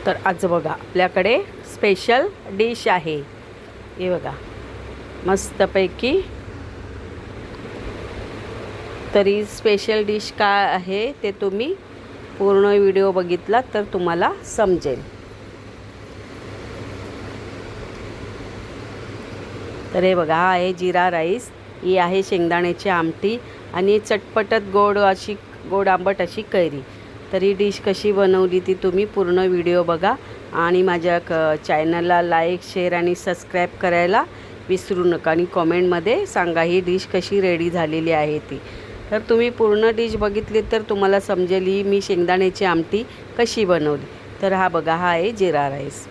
तर आज बघा आपल्याकडे स्पेशल डिश आहे. हे बघा मस्तपैकी. तरी स्पेशल डिश काय आहे ते तुम्ही पूर्ण व्हिडिओ बघितला तर तुम्हाला समजेल. तर हे बघा, हा आहे जिरा राईस, ही आहे शेंगदाण्याची आमटी आणि चटपटत गोड आंबट अशी कैरी. तर ही डिश कशी बनवली ती तुम्ही पूर्ण व्हिडिओ बघा आणि माझ्या चॅनलला लाईक शेअर आणि सबस्क्राईब करायला विसरू नका आणि कॉमेंटमध्ये सांगा ही डिश कशी रेडी झालेली आहे ती. तर तुम्ही पूर्ण डिश बघितली तर तुम्हाला समजेल ही मी शेंगदाण्याची आमटी कशी बनवली. तर हा बघा, हा आहे जिरा राईस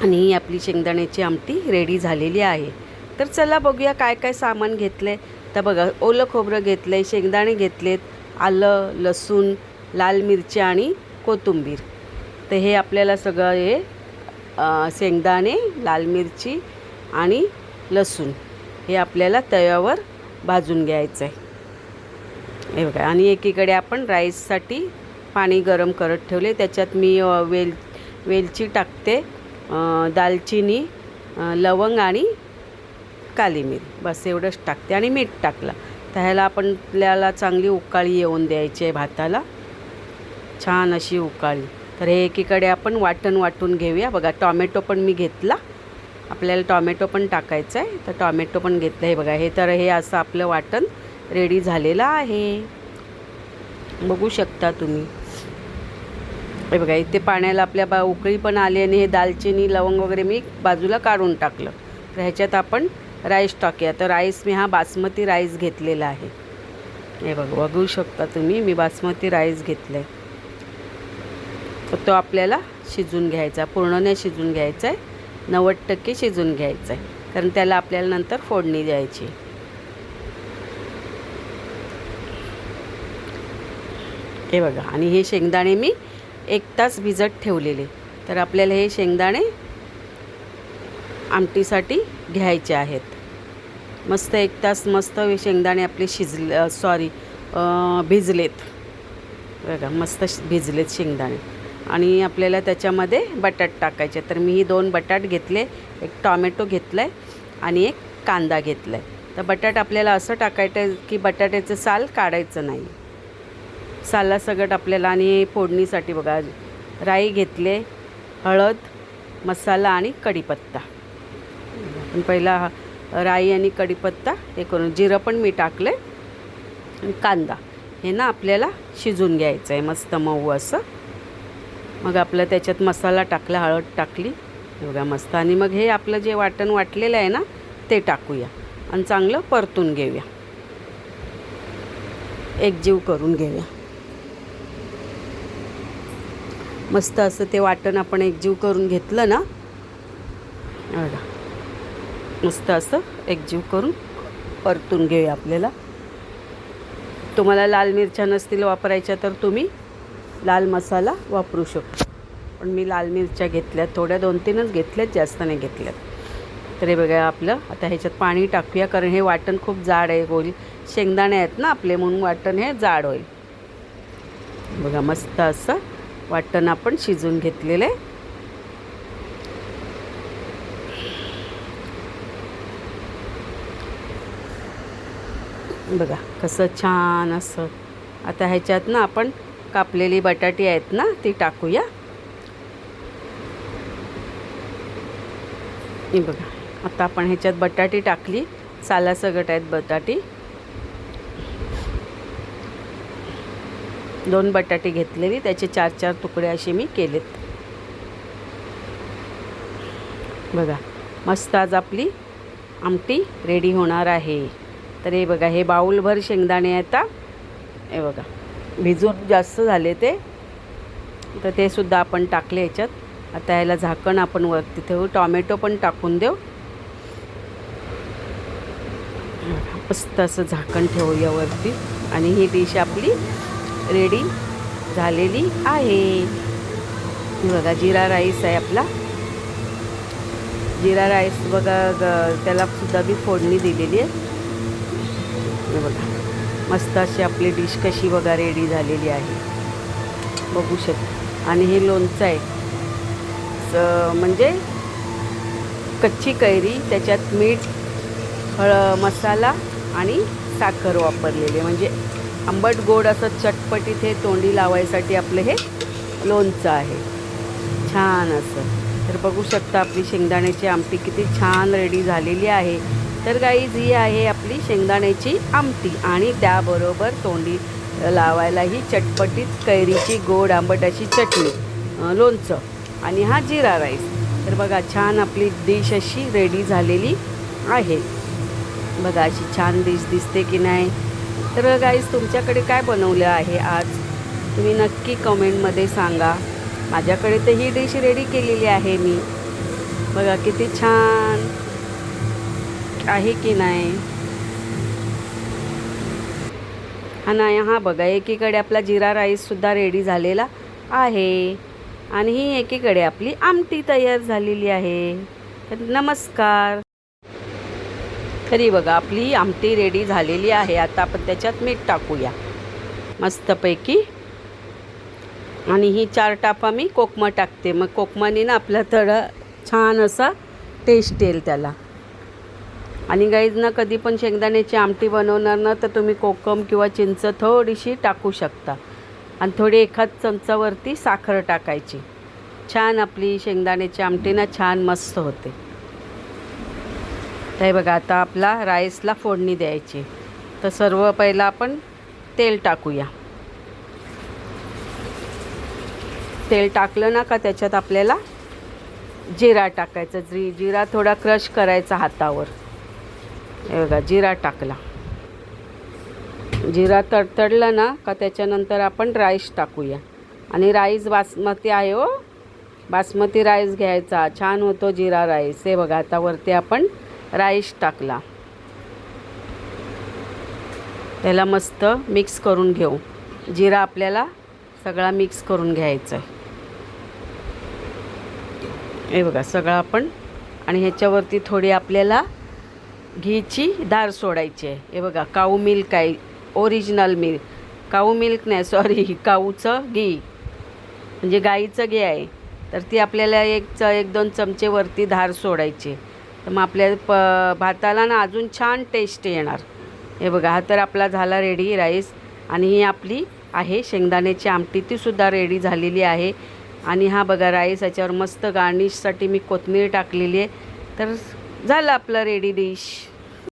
आणि ही आपली शेंगदाण्याची आमटी रेडी झालेली आहे. तर चला बघूया काय काय सामान घेतलं आहे. तर बघा, ओलं खोबरं घेतलं आहे, शेंगदाणे घेतलेत, आलं लसूण लाल मिरची आणि कोथिंबीर. तर हे आपल्याला सगळं हे शेंगदाणे लाल मिरची आणि लसूण हे आपल्याला तव्यावर भाजून घ्यायचं आहे. हे बघा, आणि एकीकडे आपण राईससाठी पाणी गरम करत ठेवले. त्याच्यात मी वेलची टाकते, दालचिनी, लवंग आणि काली मिरी, बस एवढंच टाकते आणि मीठ टाकलं. तर ह्याला आपल्याला चांगली उकाळी येऊन द्यायची आहे भाताला, छान अशी उकाळी. तर हे एकीकडे आपण वाटून घेऊया. बघा, टॉमॅटो पण मी घेतला, आपल्याला टॉमॅटो पण टाकायचं आहे तर टॉमॅटो पण घेतलं. हे बघा, हे तर हे असं आपलं वाटण रेडी झालेलं आहे, बघू शकता तुम्ही. हे बघा, इथे पाण्याला आपल्या उकळी पण आली आणि हे दालचिनी लवंग वगैरे मी बाजूला काढून टाकलं. तर ह्याच्यात आपण राईस टाकूया. तर राईस मी हा बासमती राईस घेतलेला आहे. हे बघू शकता तुम्ही, मी बासमती राईस घेतला आहे. तर तो आपल्याला शिजून घ्यायचा, पूर्ण नाही शिजून घ्यायचा आहे, 90% शिजून घ्यायचा आहे, कारण त्याला आपल्याला नंतर फोडणी द्यायची. हे बघा, आणि हे शेंगदाणे मी 1 तास भिजत ठेवलेले. तर आपल्याला हे शेंगदाणे आमटीसाठी घ्यायचे आहेत. मस्त 1 तास मस्त शेंगदाणे आपले भिजलेत. बघा, मस्त भिजलेत शेंगदाणे. आणि आपल्याला त्याच्यामध्ये बटाट टाकायचे. तर मी 2 बटाट घेतले, 1 टॉमॅटो घेतला आहे आणि 1 कांदा घेतला आहे. तर बटाट आपल्याला असं टाकायचं की बटाट्याचं साल काढायचं नाही, साला सगट आपल्याला. आणि फोडणीसाठी बघा, राई घेतले, हळद मसाला आणि कढीपत्ता. पण पहिला राई आणि कढीपत्ता हे करून, जिरं पण मी टाकले आणि कांदा हे ना आपल्याला शिजून घ्यायचं आहे मस्त मऊ असं. मग आपलं त्याच्यात मसाला टाकला, हळद टाकली, बघा मस्त. आणि मग हे आपलं जे वाटण वाटलेलं आहे ना ते टाकूया आणि चांगलं परतून घेऊया, एकजीव करून घेऊया. मस्त असं ते वाटण आपण एकजीव करून घेतलं ना, बघा मस्त असं एकजीव करून परतून घेऊया आपल्याला. तुम्हाला लाल मिरच्या नसतील वापरायच्या तर तुम्ही लाल मसाला वापरू शकतो, पण मी लाल मिरच्या घेतल्यात, थोड्या 2-3च घेतल्यात, जास्त नाही घेतल्यात. तर हे बघा आपलं, आता ह्याच्यात पाणी टाकूया कारण हे वाटण खूप जाड आहे, होईल शेंगदाणे आहेत ना आपले म्हणून वाटण हे जाड होईल. बघा, मस्त असं वाटण आपण शिजून घेतलेलं आहे. बघा कसं छान असं. आता ह्याच्यात ना आपण कापलेली बटाटी आहेत ना ती टाकूया. बघा, आता आपण ह्याच्यात बटाटी टाकली, सालासगट आहेत बटाटी. 2 बटाटे घेतलेली, त्याचे 4-4 तुकडे असे मी केलेत. बघा, मस्त आज आपली आमटी रेडी होणार आहे. तर हे बघा, हे बाऊलभर शेंगदाणे आता हे बघा भिजून जास्त झाले ते, तर ते सुद्धा आपण टाकले ह्याच्यात. आता ह्याला झाकण आपण वरती ठेवू, टॉमॅटो पण टाकून देऊ. मस्त असं झाकण ठेवूया वरती आणि ही डिश आपली रेडी झालेली आहे. बघा, जिरा राईस आहे आपला. जिरा राईस बघा, त्याला सुद्धा मी फोडणी दिलेली आहे. बघा, मस्त अशी आपली डिश कशी बघा रेडी झालेली आहे, बघू शकता. आणि हे लोणचं आहे म्हणजे कच्ची कैरी, त्याच्यात मीठ, मसाला आणि साखर वापरलेली, म्हणजे आंबट गोड असं चटपटीत हे तोंडी लावायसाठी आपलं हे लोणचं आहे छान असं. तर बघू शकता आपली शेंगदाण्याची आमटी किती छान रेडी झालेली आहे. तर गाईज ही आहे आपली शेंगदाण्याची आमटी आणि त्याबरोबर तोंडी लावायला ही चटपटीत कैरीची गोड आंबट अशी चटणी, लोणचं आणि हा जिरा राईस. तर बघा छान आपली डिश अशी रेडी झालेली आहे. बघा अशी छान डिश दिसते की नाही. तर गाईज तुमच्याकडे काय बनवलं आहे आज तुम्ही नक्की कमेंटमध्ये सांगा. माझ्याकडे तर ही डिश रेडी केलेली आहे मी. बघा किती छान आहे की नाही. हा नाही, हा बघा एकीकडे आपला जिरा राईससुद्धा रेडी झालेला आहे आणि ही एकीकडे आपली आमटी तयार झालेली आहे. तर नमस्कार. तरी बघा आपली आमटी रेडी झालेली आहे. आता आपण त्याच्यात मीठ टाकूया मस्तपैकी. आणि ही 4 टापा मी कोकमा टाकते. मग कोकमाने ना आपला थोडा छान असा टेस्ट येईल त्याला. आणि गाईज ना कधी पण शेंगदाण्याची आमटी बनवणार ना तर तुम्ही कोकम किंवा चिंच थोडीशी टाकू शकता आणि थोडी एखाद चमचावरती साखर टाकायची. छान आपली शेंगदाण्याची आमटी ना छान मस्त होते. तर बघा आता आपला राईसला फोडणी द्यायची. तर सर्व पहिला आपण तेल टाकूया. तेल टाकलं ना का त्याच्यात आपल्याला जिरा टाकायचा. जिरा थोडा क्रश करायचा हातावर. हे बघा जिरा टाकला. जिरा तडतडला ना का त्याच्यानंतर आपण राईस टाकूया. आणि राईस बासमती आहे हो, बासमती राईस घ्यायचा, छान होतो जिरा राईस. हे बघा आता वरती आपण राईस टाकला. त्याला मस्त मिक्स करून घेऊ. जिरा आपल्याला सगळा मिक्स करून घ्यायचा आहे. हे बघा सगळं आपण. आणि ह्याच्यावरती थोडी आपल्याला घीची धार सोडायची आहे. हे बघा काऊ मिल्क आहे, ओरिजिनल मिल्क. काऊ मिल्क नाही, सॉरी, काऊचं घी म्हणजे गाईचं घी आहे. तर ती आपल्याला 1-2 चमचे वरती धार सोडायची. तर मग आपल्या भाताला ना अजून छान टेस्ट येणार. हे बघा हा तर आपला झाला रेडी राईस. आणि ही आपली आहे शेंगदाण्याची आमटी, तीसुद्धा रेडी झालेली आहे. आणि हा बघा राईस, याच्यावर मस्त गार्निशसाठी मी कोथिंबीर टाकलेली आहे. तर झालं आपलं रेडी डिश.